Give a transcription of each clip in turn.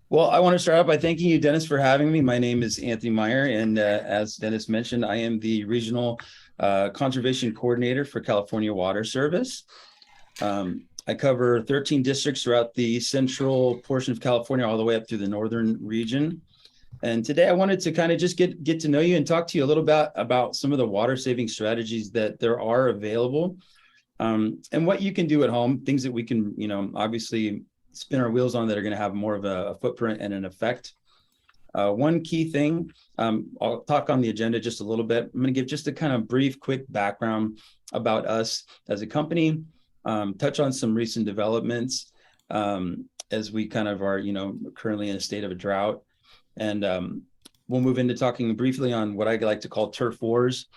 Well, I want to start out by thanking you, Dennis, for having me. My name is Anthony Meyer, and as Dennis mentioned, I am the Regional Conservation Coordinator for California Water Service. I cover 13 districts throughout the central portion of California, all the way up through the northern region. And today I wanted to kind of just get to know you and talk to you a little bit about some of the water saving strategies that there are available, and what you can do at home, things that we can, obviously spin our wheels on that are going to have more of a footprint and an effect. One key thing, I'll talk on the agenda just a little bit. I'm going to give just a kind of brief, quick background about us as a company, touch on some recent developments as we kind of are, currently in a state of a drought. And we'll move into talking briefly on what I like to call turf wars,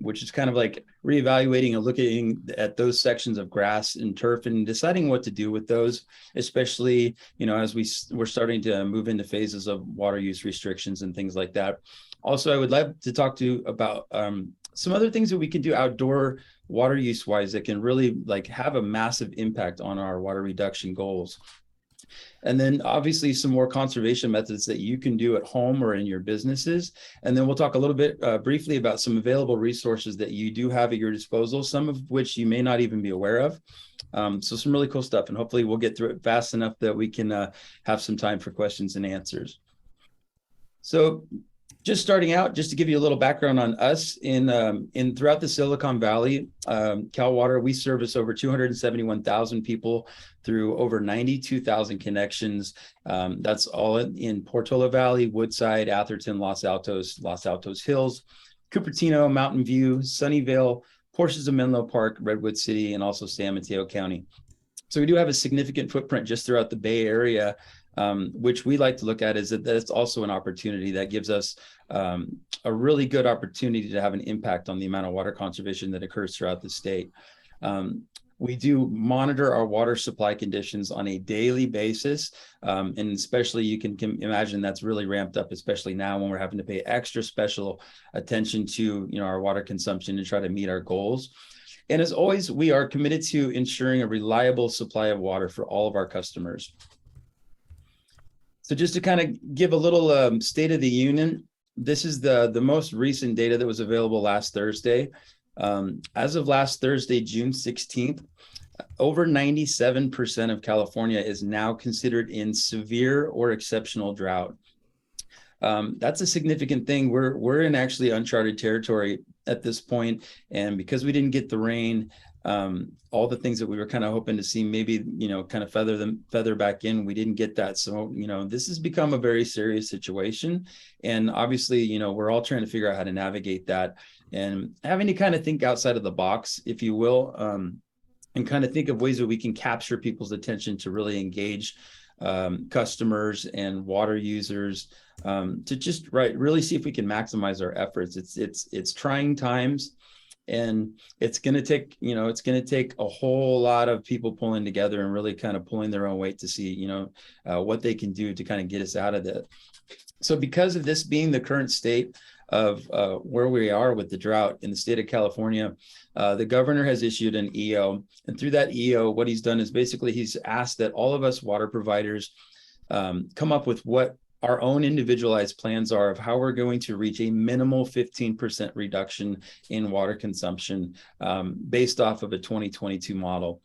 which is kind of like reevaluating and looking at those sections of grass and turf and deciding what to do with those, especially, as we're starting to move into phases of water use restrictions and things like that. Also, I would like to talk to you about some other things that we can do outdoor water use wise that can really like have a massive impact on our water reduction goals. And then obviously some more conservation methods that you can do at home or in your businesses. And then we'll talk a little bit briefly about some available resources that you do have at your disposal, some of which you may not even be aware of. So some really cool stuff, and hopefully we'll get through it fast enough that we can have some time for questions and answers. So just starting out, just to give you a little background on us, in throughout the Silicon Valley, Cal Water, we service over 271,000 people through over 92,000 connections. That's all in Portola Valley, Woodside, Atherton, Los Altos Hills, Cupertino, Mountain View, Sunnyvale, portions of Menlo Park, Redwood City, and also San Mateo County. So we do have a significant footprint just throughout the Bay Area, which we like to look at is that that's also an opportunity that gives us a really good opportunity to have an impact on the amount of water conservation that occurs throughout the state. We do monitor our water supply conditions on a daily basis, and especially you can imagine that's really ramped up, especially now when we're having to pay extra special attention to our water consumption and try to meet our goals. And as always, we are committed to ensuring a reliable supply of water for all of our customers. So just to kind of give a little state of the union, this is the most recent data that was available last Thursday. As of last Thursday, June 16th, over 97% of California is now considered in severe or exceptional drought. That's a significant thing. We're in actually uncharted territory at this point, and because we didn't get the rain, all the things that we were kind of hoping to see, maybe kind of feather back in, we didn't get that. So this has become a very serious situation, and obviously we're all trying to figure out how to navigate that and having to kind of think outside of the box, if you will, and kind of think of ways that we can capture people's attention to really engage customers and water users, to just really see if we can maximize our efforts. It's trying times, and it's going to take a whole lot of people pulling together and really kind of pulling their own weight to see what they can do to kind of get us out of that. So because of this being the current state of where we are with the drought in the state of California, the governor has issued an EO, and through that EO, what he's done is basically he's asked that all of us water providers come up with what our own individualized plans are of how we're going to reach a minimal 15% reduction in water consumption based off of a 2022 model.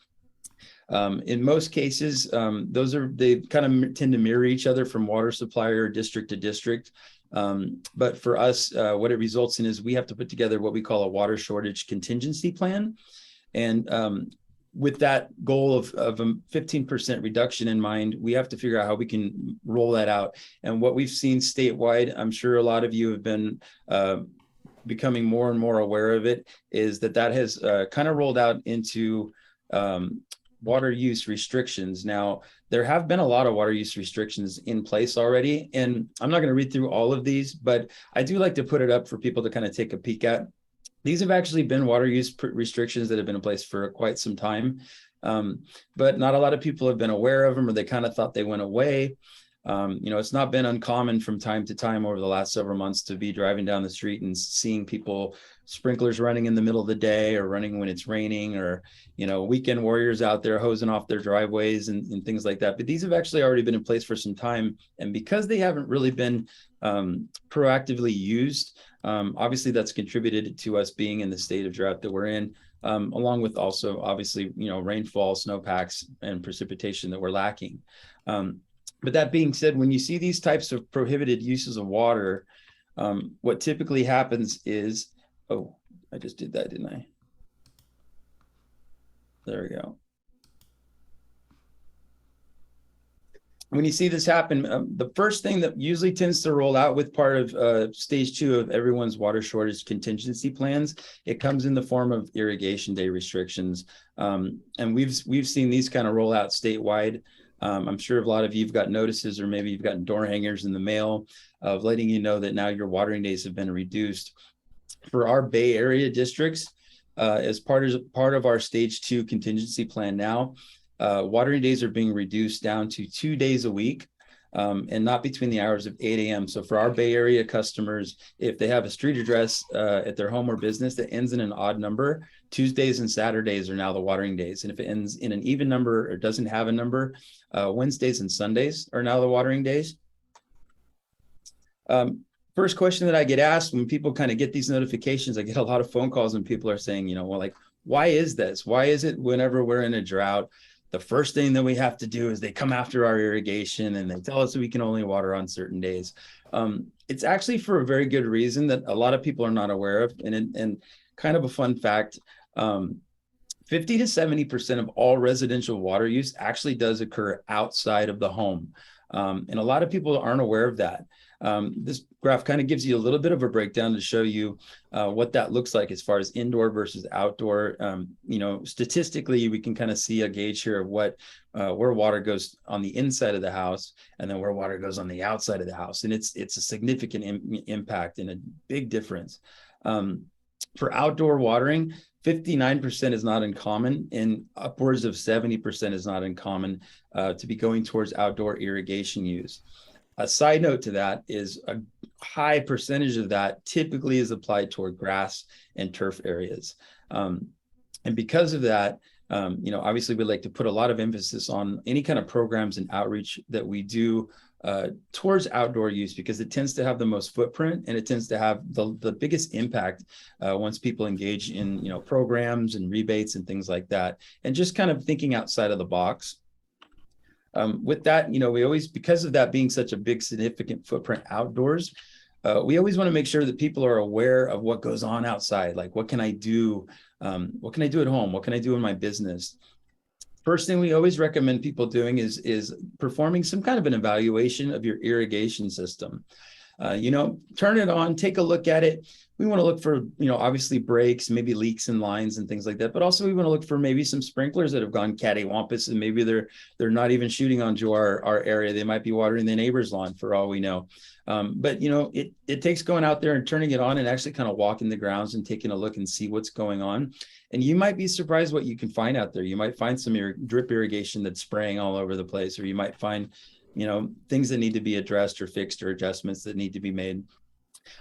In most cases, they kind of tend to mirror each other from water supplier district to district. But for us, what it results in is we have to put together what we call a water shortage contingency plan. And with that goal of a 15% reduction in mind, we have to figure out how we can roll that out. And what we've seen statewide, I'm sure a lot of you have been becoming more and more aware of it, is that has kind of rolled out into water use restrictions. Now, there have been a lot of water use restrictions in place already, and I'm not going to read through all of these, but I do like to put it up for people to kind of take a peek at. These have actually been water use restrictions that have been in place for quite some time, but not a lot of people have been aware of them, or they kind of thought they went away. It's not been uncommon from time to time over the last several months to be driving down the street and seeing people, sprinklers running in the middle of the day or running when it's raining, or, weekend warriors out there hosing off their driveways and things like that. But these have actually already been in place for some time. And because they haven't really been proactively used, obviously that's contributed to us being in the state of drought that we're in, along with also obviously, rainfall, snowpacks, and precipitation that we're lacking. But that being said, when you see these types of prohibited uses of water, what typically happens is, oh, I just did that, didn't I? There we go. When you see this happen, the first thing that usually tends to roll out with part of stage 2 of everyone's water shortage contingency plans, it comes in the form of irrigation day restrictions. And we've seen these kind of roll out statewide. I'm sure a lot of you've got notices, or maybe you've gotten door hangers in the mail of letting you know that now your watering days have been reduced. For our Bay Area districts, as part of our stage 2 contingency plan now, watering days are being reduced down to 2 days a week, and not between the hours of 8 a.m. So for our Bay Area customers, if they have a street address at their home or business that ends in an odd number, Tuesdays and Saturdays are now the watering days. And if it ends in an even number or doesn't have a number, Wednesdays and Sundays are now the watering days. First question that I get asked when people kind of get these notifications, I get a lot of phone calls and people are saying, well, like, why is this? Why is it whenever we're in a drought, the first thing that we have to do is they come after our irrigation and they tell us we can only water on certain days? It's actually for a very good reason that a lot of people are not aware of. And kind of a fun fact, 50 to 70% of all residential water use actually does occur outside of the home. And a lot of people aren't aware of that. This graph kind of gives you a little bit of a breakdown to show you what that looks like as far as indoor versus outdoor. Statistically, we can kind of see a gauge here of where water goes on the inside of the house and then where water goes on the outside of the house. And it's a significant impact and a big difference. For outdoor watering, 59% is not uncommon, and upwards of 70% is not uncommon to be going towards outdoor irrigation use. A side note to that is a high percentage of that typically is applied toward grass and turf areas. And because of that, obviously we like to put a lot of emphasis on any kind of programs and outreach that we do towards outdoor use, because it tends to have the most footprint and it tends to have the biggest impact once people engage in, programs and rebates and things like that, and just kind of thinking outside of the box. With that, we always, because of that being such a big, significant footprint outdoors, we always want to make sure that people are aware of what goes on outside. Like, what can I do? What can I do at home? What can I do in my business? First thing we always recommend people doing is performing some kind of an evaluation of your irrigation system. Turn it on, take a look at it. We want to look for, obviously breaks, maybe leaks in lines and things like that. But also we want to look for maybe some sprinklers that have gone cattywampus, and maybe they're not even shooting onto our area. They might be watering the neighbor's lawn for all we know. But it takes going out there and turning it on and actually kind of walking the grounds and taking a look and see what's going on. And you might be surprised what you can find out there. You might find some drip irrigation that's spraying all over the place, or you might find things that need to be addressed or fixed, or adjustments that need to be made.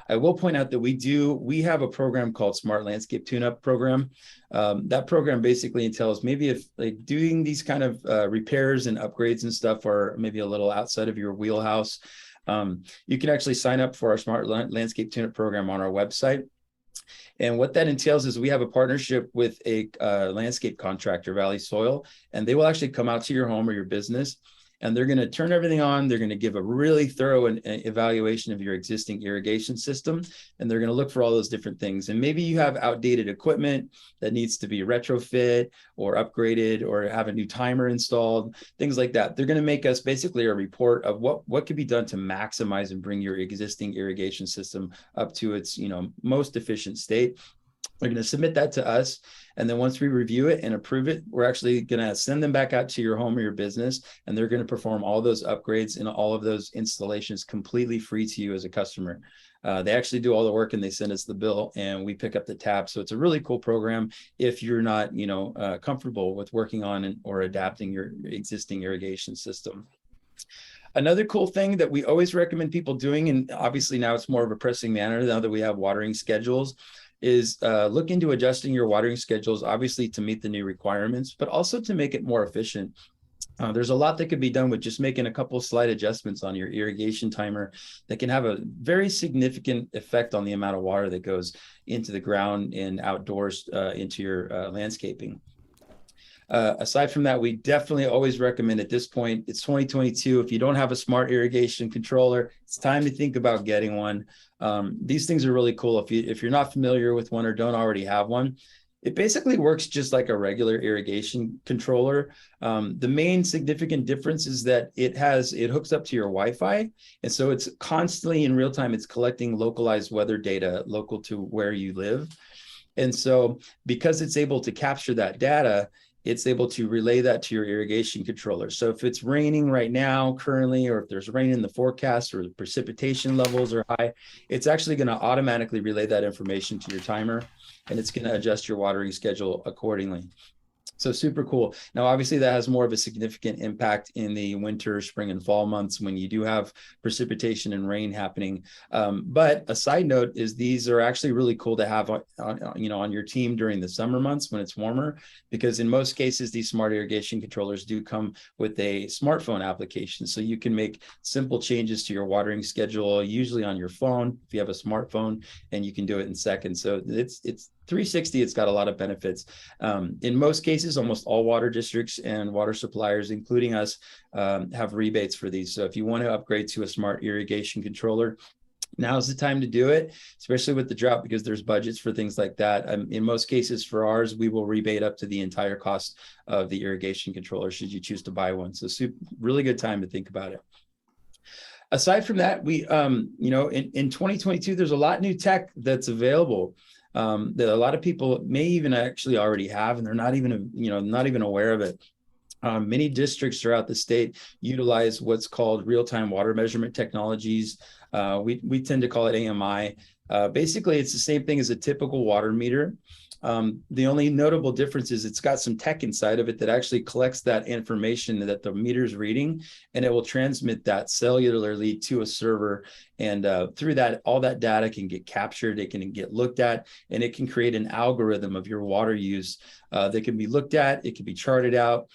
I will point out that we have a program called Smart Landscape Tune-Up Program. That program basically entails, maybe if like doing these kind of repairs and upgrades and stuff are maybe a little outside of your wheelhouse, you can actually sign up for our Smart Landscape Tune-Up Program on our website. And what that entails is we have a partnership with a landscape contractor, Valley Soil, and they will actually come out to your home or your business, and they're going to turn everything on. They're going to give a really thorough evaluation of your existing irrigation system, and they're going to look for all those different things. And maybe you have outdated equipment that needs to be retrofit or upgraded, or have a new timer installed, things like that. They're going to make us basically a report of what could be done to maximize and bring your existing irrigation system up to its most efficient state. They're going to submit that to us. And then once we review it and approve it, we're actually going to send them back out to your home or your business. And they're going to perform all those upgrades and all of those installations completely free to you as a customer. They actually do all the work and they send us the bill and we pick up the tab. So it's a really cool program if you're not, comfortable with working on or adapting your existing irrigation system. Another cool thing that we always recommend people doing, and obviously now it's more of a pressing matter now that we have watering schedules, is look into adjusting your watering schedules, obviously to meet the new requirements, but also to make it more efficient. There's a lot that could be done with just making a couple slight adjustments on your irrigation timer that can have a very significant effect on the amount of water that goes into the ground and outdoors into your landscaping. Aside from that, we definitely always recommend at this point, it's 2022. If you don't have a smart irrigation controller, it's time to think about getting one. These things are really cool. If you're not familiar with one or don't already have one, it basically works just like a regular irrigation controller. The main significant difference is that it hooks up to your Wi-Fi. And so it's constantly in real time, it's collecting localized weather data local to where you live. And so because it's able to capture that data, it's able to relay that to your irrigation controller. So if it's raining right now currently, or if there's rain in the forecast or the precipitation levels are high, it's actually going to automatically relay that information to your timer, and it's going to adjust your watering schedule accordingly. So super cool. Now, obviously, that has more of a significant impact in the winter, spring, and fall months when you do have precipitation and rain happening. But a side note is these are actually really cool to have on your team during the summer months when it's warmer, because in most cases, these smart irrigation controllers do come with a smartphone application. So you can make simple changes to your watering schedule, usually on your phone if you have a smartphone, and you can do it in seconds. So it's 360. It's got a lot of benefits. In most cases, almost all water districts and water suppliers, including us, have rebates for these. So if you want to upgrade to a smart irrigation controller, now's the time to do it, especially with the drought, because there's budgets for things like that. In most cases for ours, we will rebate up to the entire cost of the irrigation controller should you choose to buy one. So really good time to think about it. Aside from that, we, in 2022, there's a lot of new tech that's available that a lot of people may even actually already have, and they're not even aware of it. Many districts throughout the state utilize what's called real-time water measurement technologies. We tend to call it AMI. Basically, it's the same thing as a typical water meter. The only notable difference is it's got some tech inside of it that actually collects that information that the meter's reading, and it will transmit that cellularly to a server. And through that, all that data can get captured, it can get looked at, and it can create an algorithm of your water use that can be looked at, it can be charted out.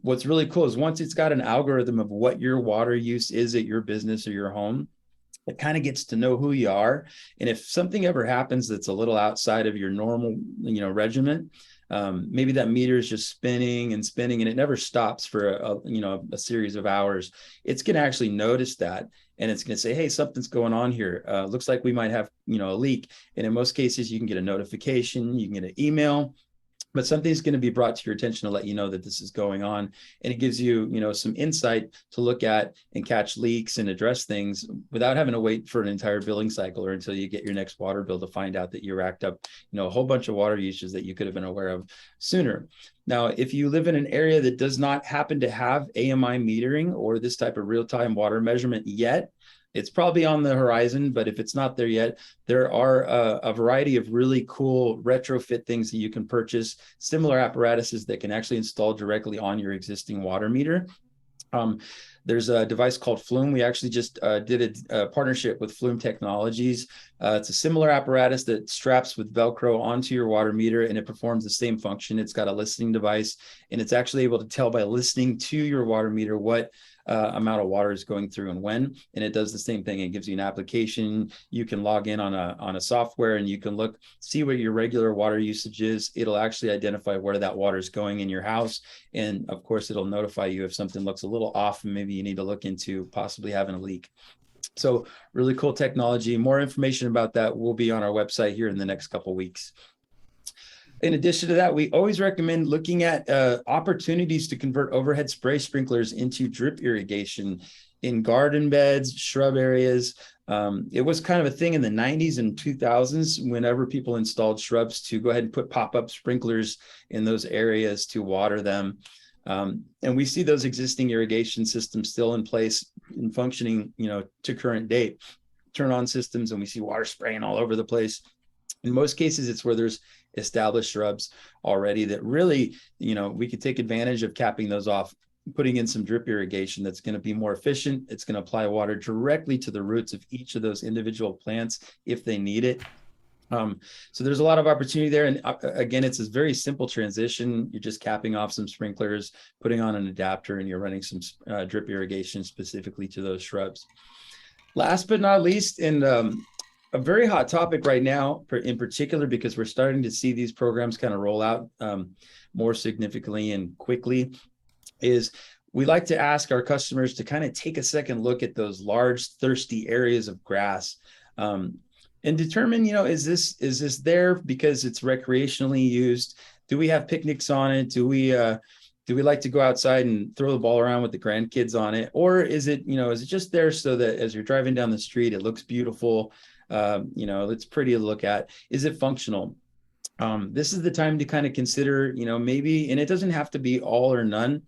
What's really cool is once it's got an algorithm of what your water use is at your business or your home, it kind of gets to know who you are. And if something ever happens that's a little outside of your normal, regimen, maybe that meter is just spinning and spinning and it never stops for a series of hours, it's going to actually notice that. And it's going to say, hey, something's going on here. Looks like we might have, a leak. And in most cases, you can get a notification, you can get an email, but something's going to be brought to your attention to let you know that this is going on. And it gives you, some insight to look at and catch leaks and address things without having to wait for an entire billing cycle or until you get your next water bill to find out that you racked up, a whole bunch of water uses that you could have been aware of sooner. Now, if you live in an area that does not happen to have AMI metering or this type of real-time water measurement yet, it's probably on the horizon, but if it's not there yet, there are a variety of really cool retrofit things that you can purchase, similar apparatuses that can actually install directly on your existing water meter. There's a device called Flume. We actually just did a partnership with Flume Technologies. It's a similar apparatus that straps with Velcro onto your water meter, and it performs the same function. It's got a listening device, and it's actually able to tell by listening to your water meter what amount of water is going through and when, and it does the same thing. It gives you an application. You can log in on a software, and you can see what your regular water usage is. It'll actually identify where that water is going in your house, and of course, it'll notify you if something looks a little off, and maybe you need to look into possibly having a leak. So really cool technology. More information about that will be on our website here in the next couple of weeks. In addition to that, we always recommend looking at opportunities to convert overhead spray sprinklers into drip irrigation in garden beds, shrub areas. It was kind of a thing in the 90s and 2000s whenever people installed shrubs to go ahead and put pop-up sprinklers in those areas to water them. And we see those existing irrigation systems still in place and functioning, to current date. Turn on systems and we see water spraying all over the place. In most cases, it's where there's established shrubs already that really, we could take advantage of capping those off putting in some drip irrigation that's going to be more efficient. It's going to apply water directly to the roots of each of those individual plants if they need it. So there's a lot of opportunity there. And again, it's a very simple transition. You're just capping off some sprinklers, putting on an adapter, and you're running some drip irrigation specifically to those shrubs. Last but not least, and a very hot topic right now, in particular, because we're starting to see these programs kind of roll out more significantly and quickly, is we like to ask our customers to kind of take a second look at those large, thirsty areas of grass and determine, is this there because it's recreationally used? Do we have picnics on it? Do we like to go outside and throw the ball around with the grandkids on it? Or is it just there so that as you're driving down the street, it looks beautiful? It's pretty to look at. Is it functional? This is the time to kind of consider, maybe, and it doesn't have to be all or none.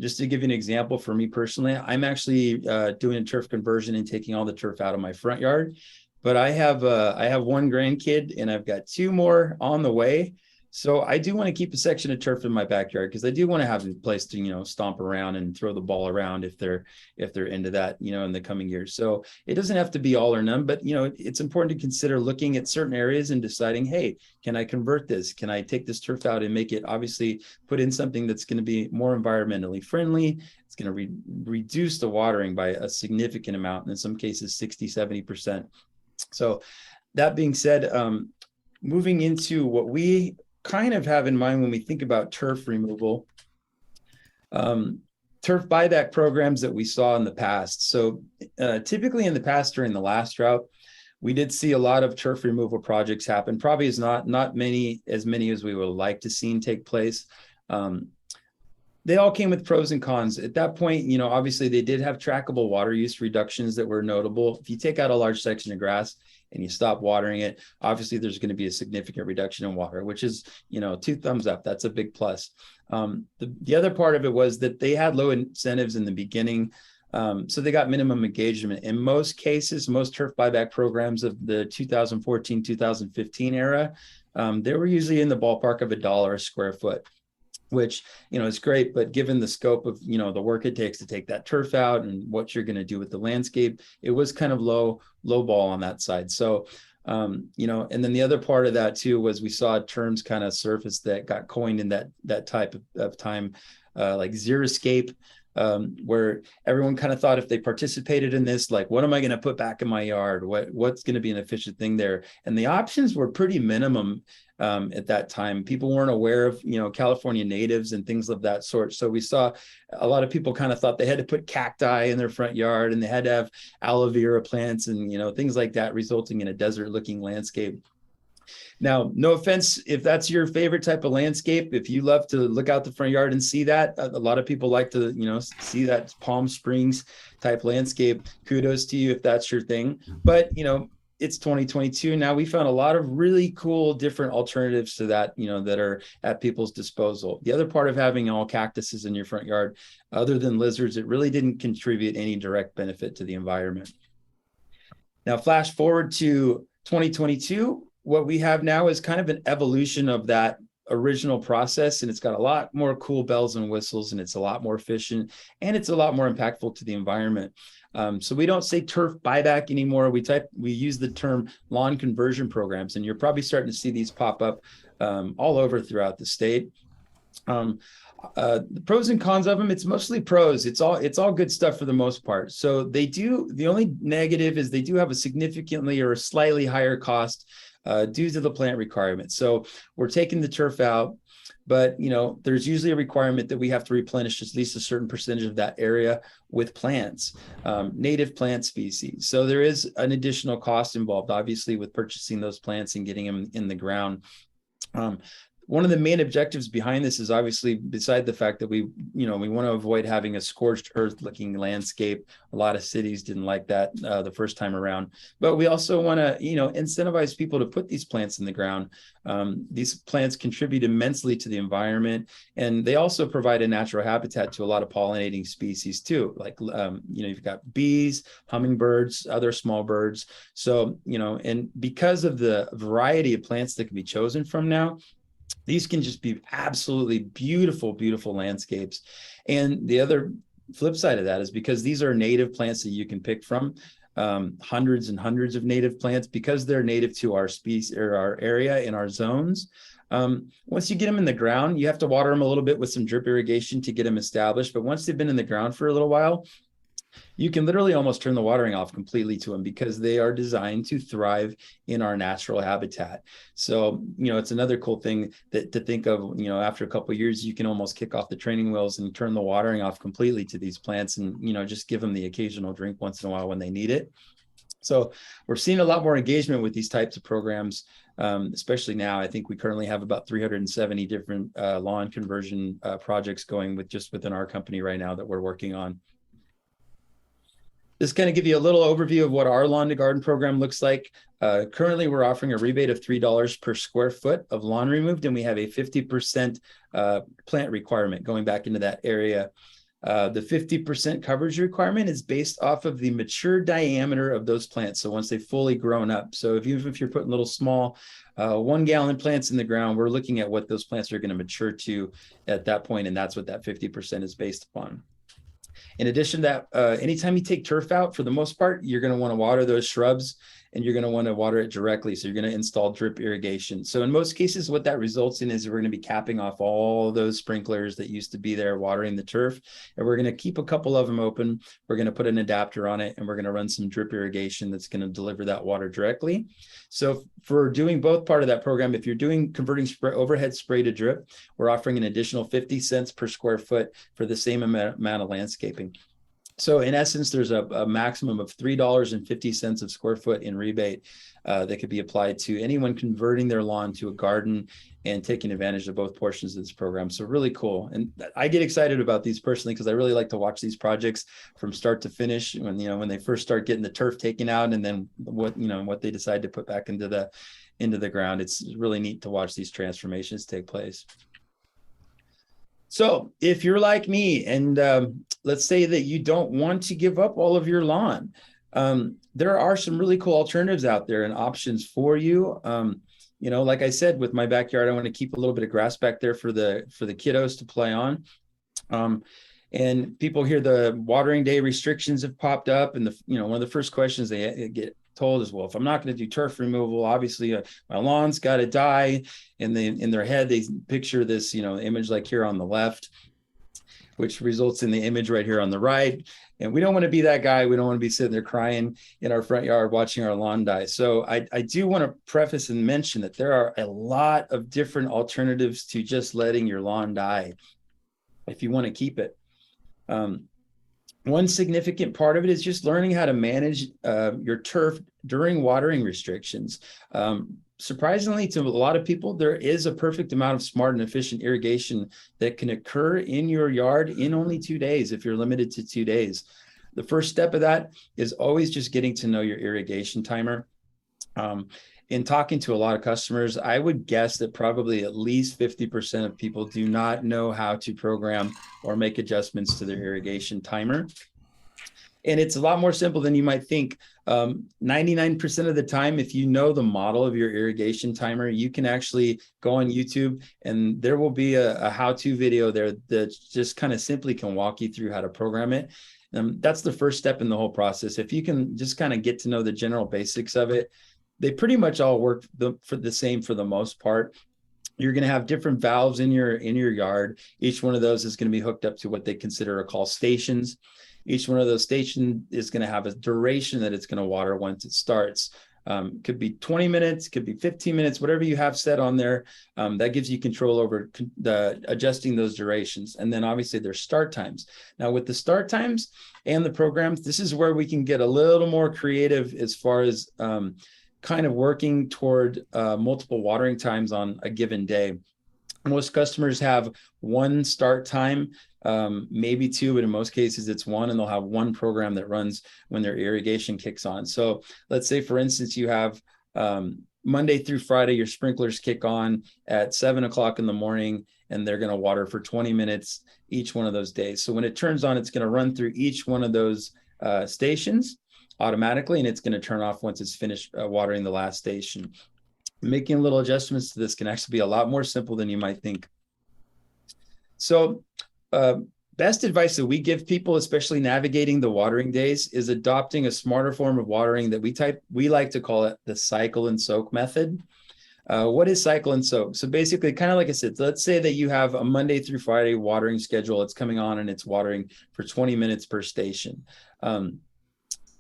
Just to give you an example, for me personally, I'm actually doing a turf conversion and taking all the turf out of my front yard. But I have one grandkid and I've got two more on the way. So I do want to keep a section of turf in my backyard because I do want to have a place to, stomp around and throw the ball around if they're into that, in the coming years. So it doesn't have to be all or none, but, it's important to consider looking at certain areas and deciding, hey, can I convert this? Can I take this turf out and make it, obviously put in something that's going to be more environmentally friendly? It's going to reduce the watering by a significant amount, and in some cases, 60, 70%. So that being said, moving into what we kind of have in mind when we think about turf removal, turf buyback programs that we saw in the past. So typically in the past, during the last drought, we did see a lot of turf removal projects happen. Probably is not many as we would like to see take place. They all came with pros and cons. At that point, obviously they did have trackable water use reductions that were notable. If you take out a large section of grass and you stop watering it, obviously there's going to be a significant reduction in water, which is, 2 thumbs up. That's a big plus. The other part of it was that they had low incentives in the beginning. So they got minimum engagement. In most cases, most turf buyback programs of the 2014, 2015 era, they were usually in the ballpark of $1 a square foot, which, is great, but given the scope of, the work it takes to take that turf out and what you're going to do with the landscape, it was kind of low ball on that side. So, and then the other part of that too, was we saw terms kind of surface that got coined in that type of time, like xeriscape, where everyone kind of thought if they participated in this, like, what am I going to put back in my yard? What's going to be an efficient thing there? And the options were pretty minimum at that time. People weren't aware of, California natives and things of that sort. So we saw a lot of people kind of thought they had to put cacti in their front yard and they had to have aloe vera plants and, things like that, resulting in a desert looking landscape. Now, no offense, if that's your favorite type of landscape, if you love to look out the front yard and see that, a lot of people like to, see that Palm Springs type landscape. Kudos to you if that's your thing. But, it's 2022 now. We found a lot of really cool different alternatives to that, that are at people's disposal. The other part of having all cactuses in your front yard, other than lizards, it really didn't contribute any direct benefit to the environment. Now, flash forward to 2022. What we have now is kind of an evolution of that original process, and it's got a lot more cool bells and whistles, and it's a lot more efficient, and it's a lot more impactful to the environment. So we don't say turf buyback anymore. We use the term lawn conversion programs, and you're probably starting to see these pop up all over throughout the state. The pros and cons of them, it's mostly pros. It's all good stuff for the most part. So the only negative is they do have a significantly or a slightly higher cost due to the plant requirements. So we're taking the turf out, but there's usually a requirement that we have to replenish at least a certain percentage of that area with plants, native plant species. So there is an additional cost involved, obviously, with purchasing those plants and getting them in the ground. One of the main objectives behind this is obviously, beside the fact that we want to avoid having a scorched earth looking landscape. A lot of cities didn't like that the first time around, but we also want to, incentivize people to put these plants in the ground. These plants contribute immensely to the environment, and they also provide a natural habitat to a lot of pollinating species too. Like, you've got bees, hummingbirds, other small birds. So, and because of the variety of plants that can be chosen from now, These can just be absolutely beautiful, beautiful landscapes. And the other flip side of that is because these are native plants that you can pick from, hundreds and hundreds of native plants, because they're native to our species or our area in our zones. Once you get them in the ground, you have to water them a little bit with some drip irrigation to get them established. But once they've been in the ground for a little while, you can literally almost turn the watering off completely to them, because they are designed to thrive in our natural habitat. So, it's another cool thing that to think of, after a couple of years, you can almost kick off the training wheels and turn the watering off completely to these plants, and, just give them the occasional drink once in a while when they need it. So we're seeing a lot more engagement with these types of programs, especially now. I think we currently have about 370 different lawn conversion projects going within our company right now that we're working on. This kind of give you a little overview of what our lawn to garden program looks like. Currently, we're offering a rebate of $3 per square foot of lawn removed, and we have a 50% plant requirement going back into that area. The 50% coverage requirement is based off of the mature diameter of those plants. So once they've fully grown up. So even if you're putting little small 1 gallon plants in the ground, we're looking at what those plants are going to mature to at that point, and that's what that 50% is based upon. In addition to that, anytime you take turf out, for the most part, you're going to want to water those shrubs, and you're going to want to water it directly. So you're going to install drip irrigation. So in most cases, what that results in is we're going to be capping off all those sprinklers that used to be there watering the turf, and we're going to keep a couple of them open. We're going to put an adapter on it, and we're going to run some drip irrigation that's going to deliver that water directly. So for doing both part of that program, if you're doing converting overhead spray to drip, we're offering an additional 50 cents per square foot for the same amount of landscaping. So in essence, there's a maximum of $3.50 a square foot in rebate that could be applied to anyone converting their lawn to a garden and taking advantage of both portions of this program. So really cool. And I get excited about these personally, because I really like to watch these projects from start to finish, when they first start getting the turf taken out, and then what they decide to put back into the ground. It's really neat to watch these transformations take place. So if you're like me, and let's say that you don't want to give up all of your lawn, there are some really cool alternatives out there and options for you. Like I said, with my backyard, I want to keep a little bit of grass back there for the kiddos to play on. And people hear the watering day restrictions have popped up, and one of the first questions they get told is, well, if I'm not going to do turf removal, obviously my lawn's got to die. And in their head, they picture this, image like here on the left, which results in the image right here on the right. And we don't want to be that guy. We don't want to be sitting there crying in our front yard watching our lawn die. So I do want to preface and mention that there are a lot of different alternatives to just letting your lawn die if you want to keep it. One significant part of it is just learning how to manage your turf during watering restrictions. Surprisingly to a lot of people, there is a perfect amount of smart and efficient irrigation that can occur in your yard in only 2 days if you're limited to 2 days. The first step of that is always just getting to know your irrigation timer. In talking to a lot of customers, I would guess that probably at least 50% of people do not know how to program or make adjustments to their irrigation timer. And it's a lot more simple than you might think. 99% of the time, if you know the model of your irrigation timer, you can actually go on YouTube, and there will be a how-to video there that just kind of simply can walk you through how to program it. That's the first step in the whole process. If you can just kind of get to know the general basics of it, they pretty much all work for the most part. You're going to have different valves in your yard. Each one of those is going to be hooked up to what they consider or call stations. Each one of those stations is going to have a duration that it's going to water once it starts. Could be 20 minutes, could be 15 minutes, whatever you have set on there. That gives you control over adjusting those durations. And then obviously there's start times. Now with the start times and the programs, this is where we can get a little more creative as far as kind of working toward multiple watering times on a given day. Most customers have one start time, maybe two, but in most cases it's one, and they'll have one program that runs when their irrigation kicks on. So let's say, for instance, you have Monday through Friday, your sprinklers kick on at 7 o'clock in the morning, and they're going to water for 20 minutes each one of those days. So when it turns on, it's going to run through each one of those stations automatically, and it's going to turn off once it's finished watering the last station. Making little adjustments to this can actually be a lot more simple than you might think. So, best advice that we give people, especially navigating the watering days, is adopting a smarter form of watering that we like to call it the cycle and soak method. What is cycle and soak? So basically, kind of like I said, let's say that you have a Monday through Friday watering schedule. It's coming on and it's watering for 20 minutes per station.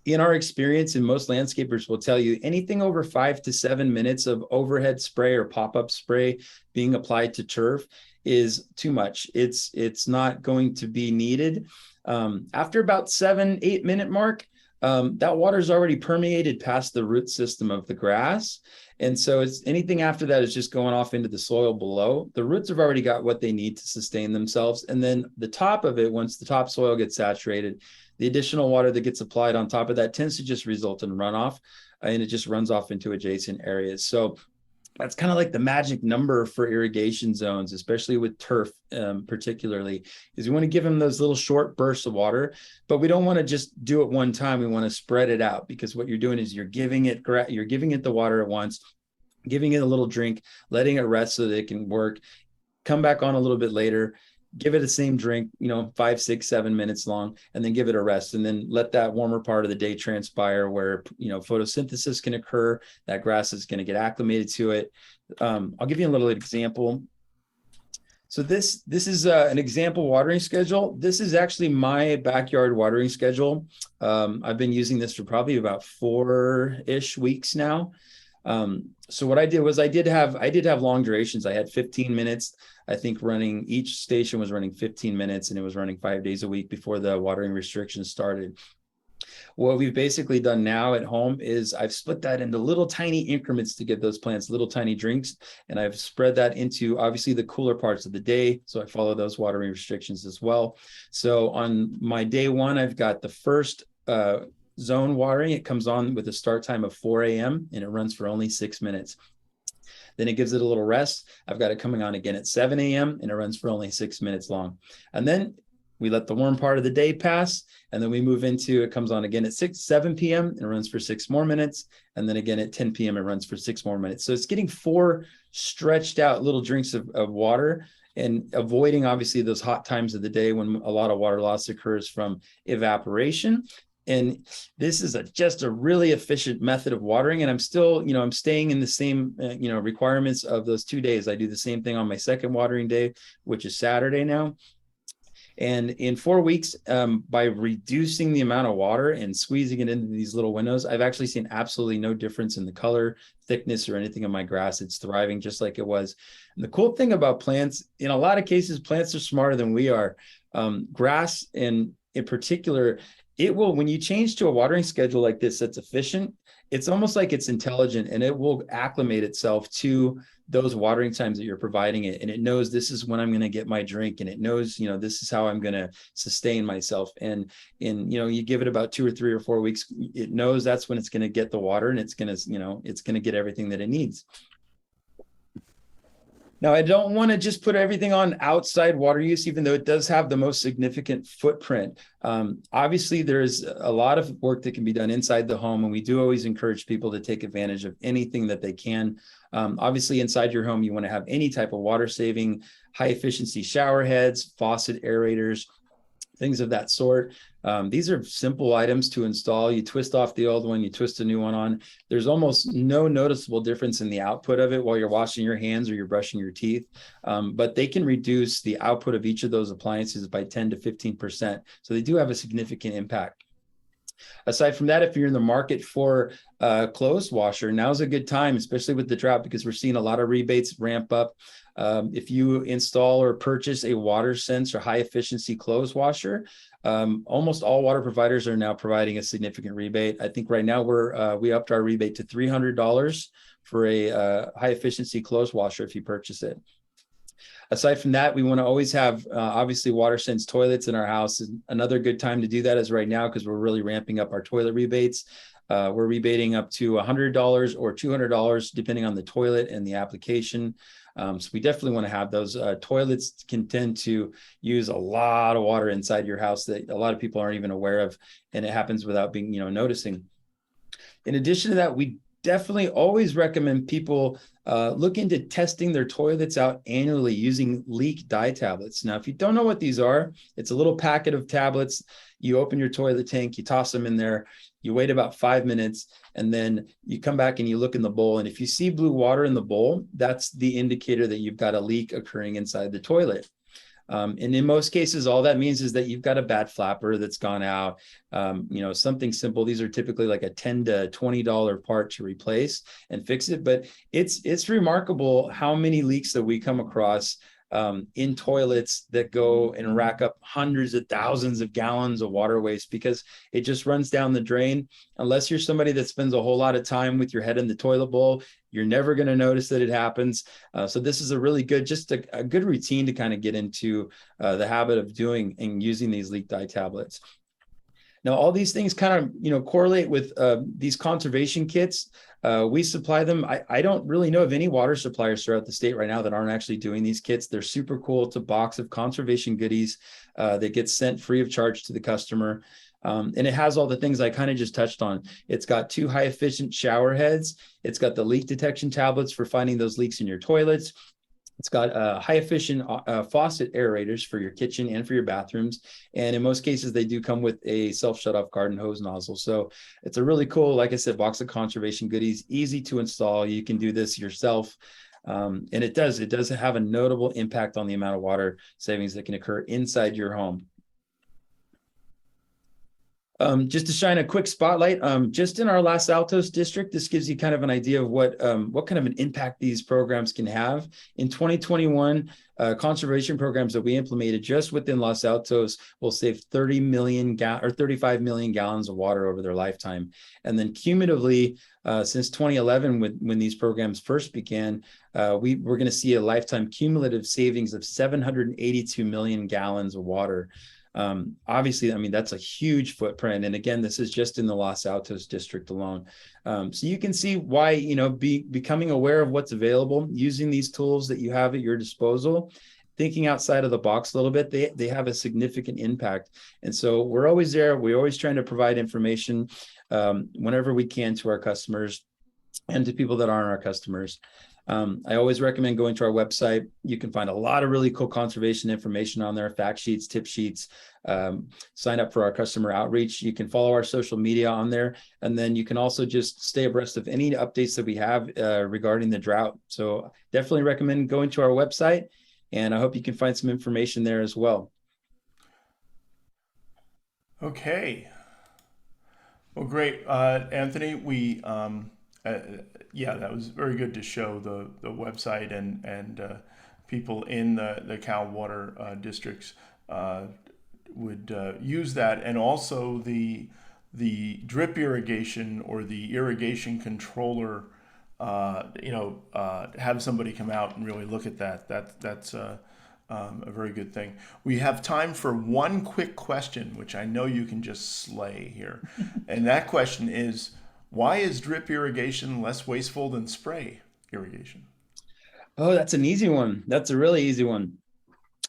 In our experience, and most landscapers will tell you, anything over 5 to 7 minutes of overhead spray or pop-up spray being applied to turf is too much. It's not going to be needed. After about 7-8 minute mark, that water's already permeated past the root system of the grass. And so it's anything after that is just going off into the soil below. The roots have already got what they need to sustain themselves. And then the top of it, once the topsoil gets saturated, the additional water that gets applied on top of that tends to just result in runoff, and it just runs off into adjacent areas. So that's kind of like the magic number for irrigation zones, especially with turf, particularly, is we want to give them those little short bursts of water, but we don't want to just do it one time. We want to spread it out, because what you're doing is you're giving it the water at once, giving it a little drink, letting it rest so that it can work, come back on a little bit later, give it the same drink, 5, 6, 7 minutes long, and then give it a rest, and then let that warmer part of the day transpire where, photosynthesis can occur. That grass is going to get acclimated to it. I'll give you a little example. So this is an example watering schedule. This is actually my backyard watering schedule. I've been using this for probably about 4-ish weeks now. So what I did was I did have long durations. I had 15 minutes. I think each station was running 15 minutes, and it was running 5 days a week before the watering restrictions started. What we've basically done now at home is I've split that into little tiny increments to give those plants little tiny drinks. And I've spread that into obviously the cooler parts of the day. So I follow those watering restrictions as well. So on my day one, I've got the first zone watering. It comes on with a start time of 4 a.m. and it runs for only 6 minutes. Then it gives it a little rest. I've got it coming on again at 7 a.m. and it runs for only 6 minutes long. And then we let the warm part of the day pass, and then we move into, it comes on again at 7 p.m. and it runs for 6 more minutes. And then again at 10 p.m. it runs for 6 more minutes. So it's getting 4 stretched out little drinks of water, and avoiding obviously those hot times of the day when a lot of water loss occurs from evaporation. And this is just a really efficient method of watering. And I'm still, I'm staying in the same, requirements of those 2 days. I do the same thing on my second watering day, which is Saturday now. And in 4 weeks, by reducing the amount of water and squeezing it into these little windows, I've actually seen absolutely no difference in the color, thickness, or anything of my grass. It's thriving just like it was. And the cool thing about plants, in a lot of cases, plants are smarter than we are. Grass, in particular, when you change to a watering schedule like this that's efficient, it's almost like it's intelligent, and it will acclimate itself to those watering times that you're providing it. And it knows this is when I'm going to get my drink, and it knows, this is how I'm going to sustain myself. And you give it about 2 or 3 or 4 weeks, it knows that's when it's going to get the water, and it's going to get everything that it needs. Now, I don't want to just put everything on outside water use, even though it does have the most significant footprint. Obviously, there's a lot of work that can be done inside the home, and we do always encourage people to take advantage of anything that they can. Obviously, inside your home, you want to have any type of water-saving, high-efficiency shower heads, faucet aerators, things of that sort. These are simple items to install. You twist off the old one, you twist a new one on. There's almost no noticeable difference in the output of it while you're washing your hands or you're brushing your teeth, but they can reduce the output of each of those appliances by 10 to 15%. So they do have a significant impact. Aside from that, if you're in the market for a clothes washer, now's a good time, especially with the drought, because we're seeing a lot of rebates ramp up. If you install or purchase a WaterSense or high efficiency clothes washer, almost all water providers are now providing a significant rebate. I think right now we upped our rebate to $300 for a high efficiency clothes washer if you purchase it. Aside from that, we want to always have obviously WaterSense toilets in our house. Another good time to do that is right now, because we're really ramping up our toilet rebates. We're rebating up to $100 or $200 depending on the toilet and the application. So we definitely want to have those. Toilets can tend to use a lot of water inside your house that a lot of people aren't even aware of, and it happens without being, noticing. In addition to that, we definitely always recommend people look into testing their toilets out annually using leak dye tablets. Now, if you don't know what these are, it's a little packet of tablets. You open your toilet tank, you toss them in there, you wait about 5 minutes, and then you come back and you look in the bowl. And if you see blue water in the bowl, that's the indicator that you've got a leak occurring inside the toilet. And in most cases, all that means is that you've got a bad flapper that's gone out, something simple. These are typically like a $10 to $20 part to replace and fix it. But it's remarkable how many leaks that we come across in toilets that go and rack up hundreds of thousands of gallons of water waste because it just runs down the drain. Unless you're somebody that spends a whole lot of time with your head in the toilet bowl, you're never going to notice that it happens. So this is a really good, just a good routine to kind of get into the habit of doing and using these leak dye tablets. Now, all these things kind of, correlate with these conservation kits. We supply them. I don't really know of any water suppliers throughout the state right now that aren't actually doing these kits. They're super cool. It's a box of conservation goodies that gets sent free of charge to the customer. And it has all the things I kind of just touched on. It's got 2 high efficient shower heads. It's got the leak detection tablets for finding those leaks in your toilets. It's got high efficient faucet aerators for your kitchen and for your bathrooms. And in most cases, they do come with a self shut off garden hose nozzle. So it's a really cool, like I said, box of conservation goodies, easy to install. You can do this yourself. And it does have a notable impact on the amount of water savings that can occur inside your home. Just to shine a quick spotlight, just in our Los Altos district, this gives you kind of an idea of what kind of an impact these programs can have. In 2021, conservation programs that we implemented just within Los Altos will save 30 million or 35 million gallons of water over their lifetime. And then cumulatively, since 2011, when these programs first began, we're going to see a lifetime cumulative savings of 782 million gallons of water. Obviously, I mean, that's a huge footprint. And again, this is just in the Los Altos district alone. So you can see why, becoming aware of what's available, using these tools that you have at your disposal, thinking outside of the box a little bit, they have a significant impact. And so we're always there. We're always trying to provide information whenever we can to our customers and to people that aren't our customers. I always recommend going to our website. You can find a lot of really cool conservation information on there, fact sheets, tip sheets, sign up for our customer outreach. You can follow our social media on there. And then you can also just stay abreast of any updates that we have regarding the drought. So definitely recommend going to our website, and I hope you can find some information there as well. Okay. Well, great, Anthony. Yeah, that was very good to show the website and people in the Cal Water districts would use that, and also the drip irrigation or the irrigation controller. Have somebody come out and really look at that. That's a very good thing. We have time for one quick question, which I know you can just slay here, and that question is, why is drip irrigation less wasteful than spray irrigation? Oh, that's an easy one. That's a really easy one.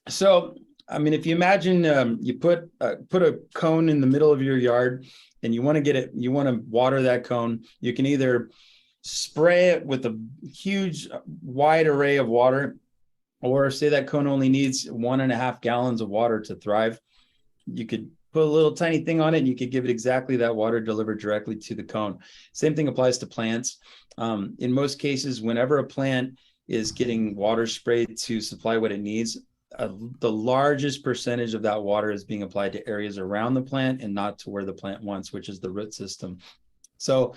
So, I mean, if you imagine you put a cone in the middle of your yard and you want to water that cone, you can either spray it with a huge wide array of water, or say that cone only needs 1.5 gallons of water to thrive. You could put a little tiny thing on it and you could give it exactly that water delivered directly to the cone. Same thing applies to plants. In most cases, whenever a plant is getting water sprayed to supply what it needs, the largest percentage of that water is being applied to areas around the plant and not to where the plant wants, which is the root system. So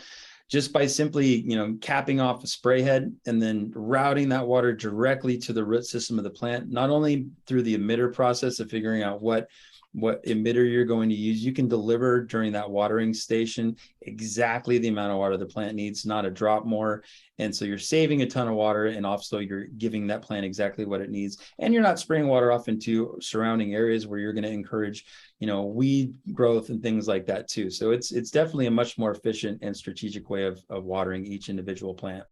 just by simply, capping off a spray head and then routing that water directly to the root system of the plant, not only through the emitter process of figuring out what emitter you're going to use, you can deliver during that watering station exactly the amount of water the plant needs, not a drop more. And so you're saving a ton of water, and also you're giving that plant exactly what it needs. And you're not spraying water off into surrounding areas where you're going to encourage, weed growth and things like that too. So it's definitely a much more efficient and strategic way of watering each individual plant.